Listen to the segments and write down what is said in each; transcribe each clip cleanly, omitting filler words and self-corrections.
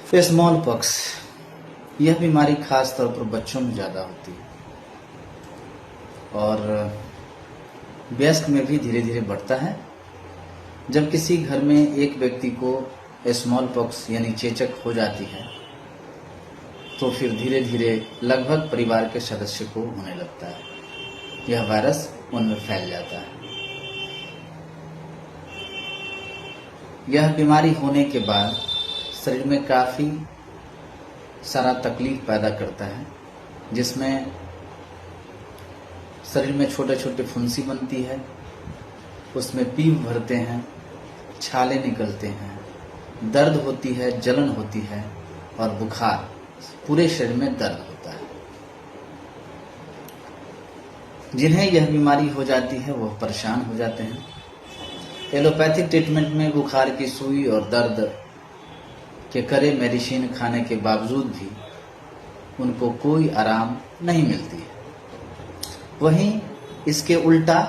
Small pox, यह बीमारी खास तौर पर बच्चों में ज़्यादा होती है और वयस्क में भी धीरे धीरे बढ़ता है। जब किसी घर में एक व्यक्ति को स्मॉल पॉक्स यानी चेचक हो जाती है तो फिर धीरे धीरे लगभग परिवार के सदस्य को होने लगता है। यह वायरस उनमें फैल जाता है। यह बीमारी होने के बाद शरीर में काफ़ी सारा तकलीफ पैदा करता है, जिसमें शरीर में छोटे छोटे फुंसी बनती है, उसमें पीप भरते हैं, छाले निकलते हैं, दर्द होती है, जलन होती है और बुखार, पूरे शरीर में दर्द होता है। जिन्हें यह बीमारी हो जाती है वह परेशान हो जाते हैं। एलोपैथिक ट्रीटमेंट में बुखार की सुई और दर्द के कड़े मेडिसिन खाने के बावजूद भी उनको कोई आराम नहीं मिलती है। वहीं इसके उल्टा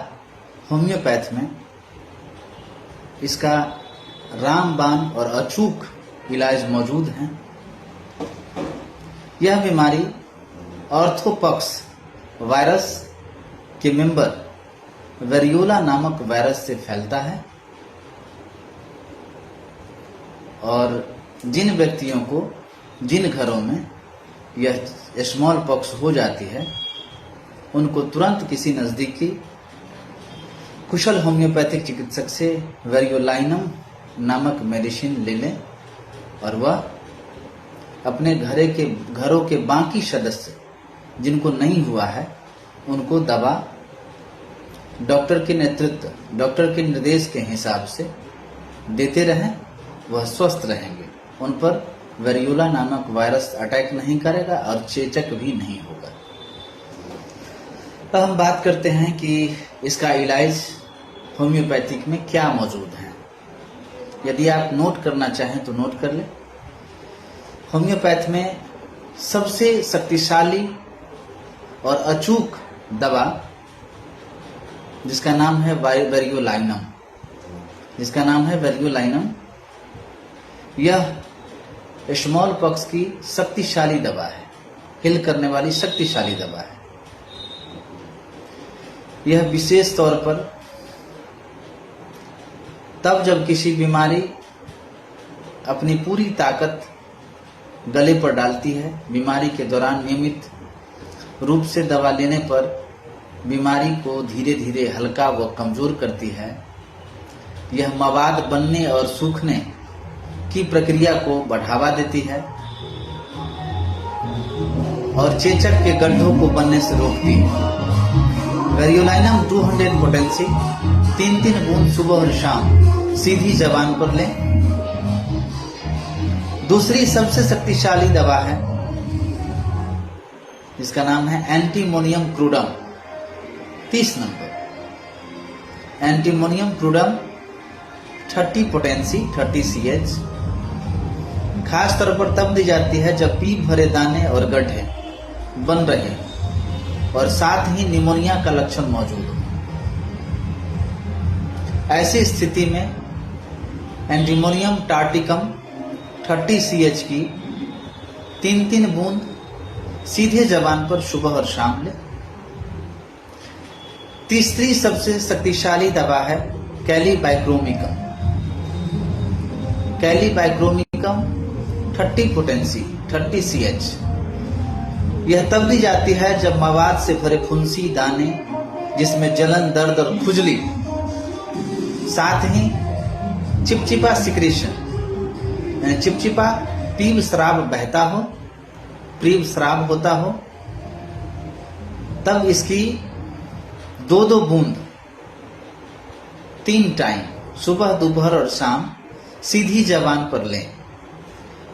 होम्योपैथ में इसका रामबाण और अचूक इलाज मौजूद है। यह बीमारी ऑर्थोपॉक्स वायरस के मेंबर वेरियोला नामक वायरस से फैलता है और जिन व्यक्तियों को, जिन घरों में यह स्मॉल पॉक्स हो जाती है उनको तुरंत किसी नज़दीकी कुशल होम्योपैथिक चिकित्सक से वेरियोलाइनम नामक मेडिसिन ले लें और वह अपने घरों के बाकी सदस्य जिनको नहीं हुआ है उनको दवा डॉक्टर के नेतृत्व, डॉक्टर के निर्देश के हिसाब से देते रहें। वह स्वस्थ रहेंगे, उन पर वेरियोला नामक वायरस अटैक नहीं करेगा और चेचक भी नहीं होगा। अब हम बात करते हैं कि इसका इलाज होम्योपैथिक में क्या मौजूद है। यदि आप नोट करना चाहें तो नोट कर लें। होम्योपैथ में सबसे शक्तिशाली और अचूक दवा जिसका नाम है वेरियोलाइनम, यह स्मॉल पॉक्स की शक्तिशाली दवा है, हिल करने वाली शक्तिशाली दवा है। यह विशेष तौर पर तब जब किसी बीमारी अपनी पूरी ताकत गले पर डालती है, बीमारी के दौरान नियमित रूप से दवा लेने पर बीमारी को धीरे धीरे हल्का व कमजोर करती है। यह मवाद बनने और सूखने की प्रक्रिया को बढ़ावा देती है और चेचक के गड्ढों को बनने से रोकती है। वेरियोलाइनम 200 पोटेंसी 3 बूंद सुबह और शाम सीधी जबान पर लें। दूसरी सबसे शक्तिशाली दवा है जिसका नाम है antimonium crudum 30 number. Antimonium crudum 30 potency 30 CH खास तौर पर तब दी जाती है जब पीप भरे दाने और गड्ढे बन रहे और साथ ही निमोनिया का लक्षण मौजूद हो। ऐसी स्थिति में एंटीमोनियम टार्टिकम 30 CH की 3 बूंद सीधे जबान पर सुबह और शाम ले। तीसरी सबसे शक्तिशाली दवा है कैलिबाइक्रोमिकम 30 पोटेंसी 30 CH। यह तब दी जाती है जब मवाद से भरे फुंसी दाने जिसमें जलन, दर्द और खुजली, साथ ही चिपचिपा सिक्रेशन यानी चिपचिपा पीप स्राव बहता हो, पीप स्राव होता हो, तब इसकी 2 बूंद 3 टाइम सुबह, दोपहर और शाम सीधी जबान पर लें।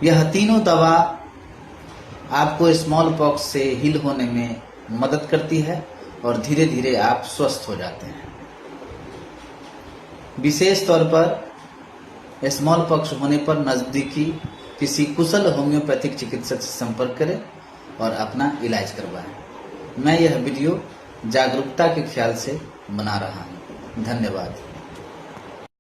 यह तीनों दवा आपको स्मॉल पॉक्स से हील होने में मदद करती है और धीरे धीरे आप स्वस्थ हो जाते हैं। विशेष तौर पर स्मॉल पॉक्स होने पर नजदीकी किसी कुशल होम्योपैथिक चिकित्सक से संपर्क करें और अपना इलाज करवाएं। मैं यह वीडियो जागरूकता के ख्याल से बना रहा हूँ। धन्यवाद।